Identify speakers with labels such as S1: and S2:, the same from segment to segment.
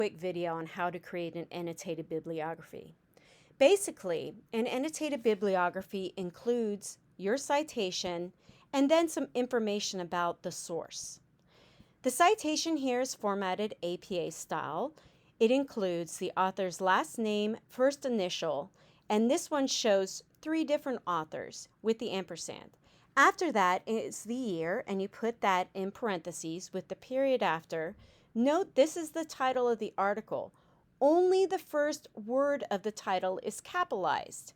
S1: Quick video on how to create an annotated bibliography. Basically, an annotated bibliography includes your citation and then some information about the source. The citation here is formatted APA style. It includes the author's last name, first initial, and this one shows 3 different authors with the ampersand. After that is the year, and you put that in parentheses with the period after. Note this is the title of the article. Only the first word of the title is capitalized.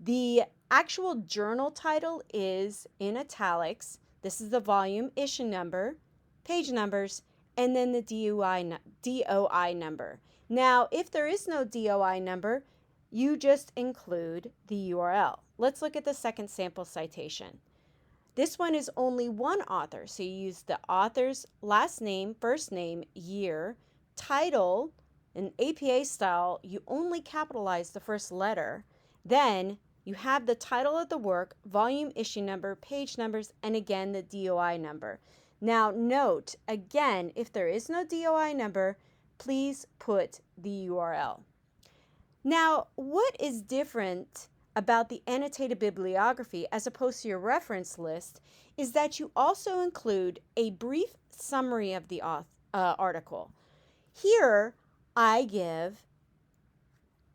S1: The actual journal title is in italics. This is the volume, issue number, page numbers, and then the DOI number. Now, if there is no DOI number, you just include the URL. Let's look at the second sample citation. This one is only one author, so you use the author's last name, first name, year, title. In APA style, you only capitalize the first letter. Then you have the title of the work, volume, issue number, page numbers, and again the DOI number. Now note, again, if there is no DOI number, please put the URL. Now, what is different about the annotated bibliography as opposed to your reference list is that you also include a brief summary of the article. Here, I give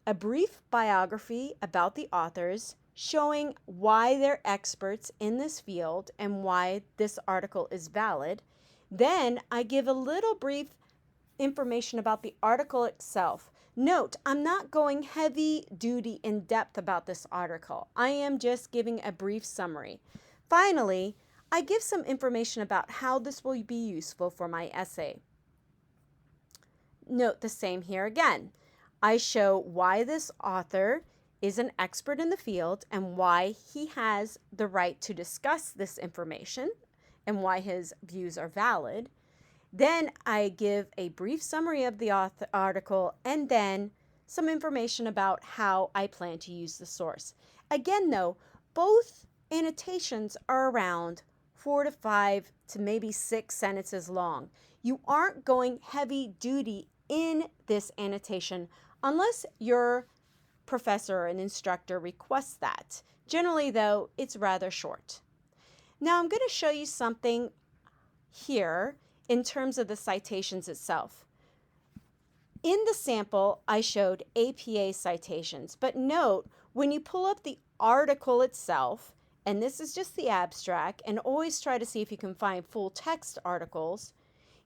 S1: a brief biography about the authors, showing why they're experts in this field and why this article is valid. Then I give a little brief information about the article itself. Note, I'm not going heavy duty in depth about this article. I am just giving a brief summary. Finally, I give some information about how this will be useful for my essay. Note the same here again. I show why this author is an expert in the field and why he has the right to discuss this information and why his views are valid. Then I give a brief summary of the article and then some information about how I plan to use the source. Again, though, both annotations are around 4 to 5 to maybe 6 sentences long. You aren't going heavy duty in this annotation unless your professor or an instructor requests that. Generally, though, it's rather short. Now I'm going to show you something here in terms of the citations itself. In the sample, I showed APA citations, but note when you pull up the article itself, and this is just the abstract, and always try to see if you can find full text articles,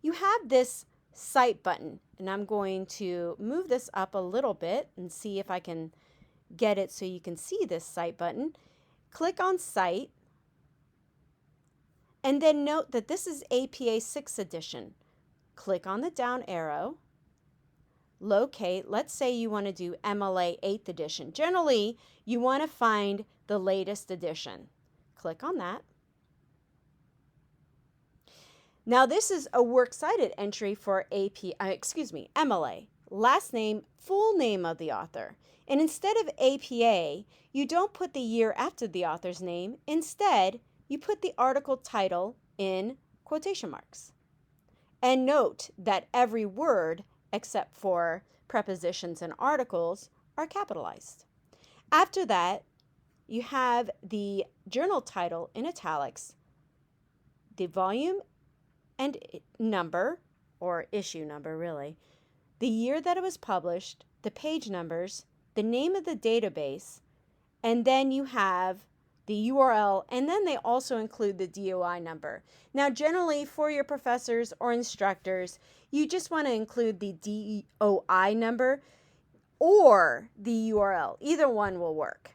S1: you have this Cite button, and I'm going to move this up a little bit and see if I can get it so you can see this Cite button. Click on Cite, and then note that this is APA 6th edition. Click on the down arrow, locate, let's say you want to do MLA 8th edition. Generally, you want to find the latest edition. Click on that. Now this is a works cited entry for MLA, last name, full name of the author. And instead of APA, you don't put the year after the author's name. Instead, you put the article title in quotation marks. And note that every word, except for prepositions and articles, are capitalized. After that, you have the journal title in italics, the volume and number, or issue number really, the year that it was published, the page numbers, the name of the database, and then you have the URL, and then they also include the DOI number. Now generally for your professors or instructors, you just want to include the DOI number or the URL. Either one will work.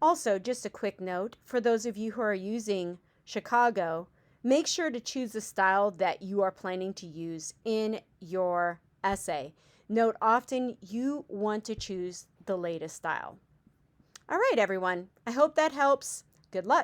S1: Also, just a quick note, for those of you who are using Chicago, make sure to choose the style that you are planning to use in your essay. Note, often you want to choose the latest style. All right, everyone. I hope that helps. Good luck.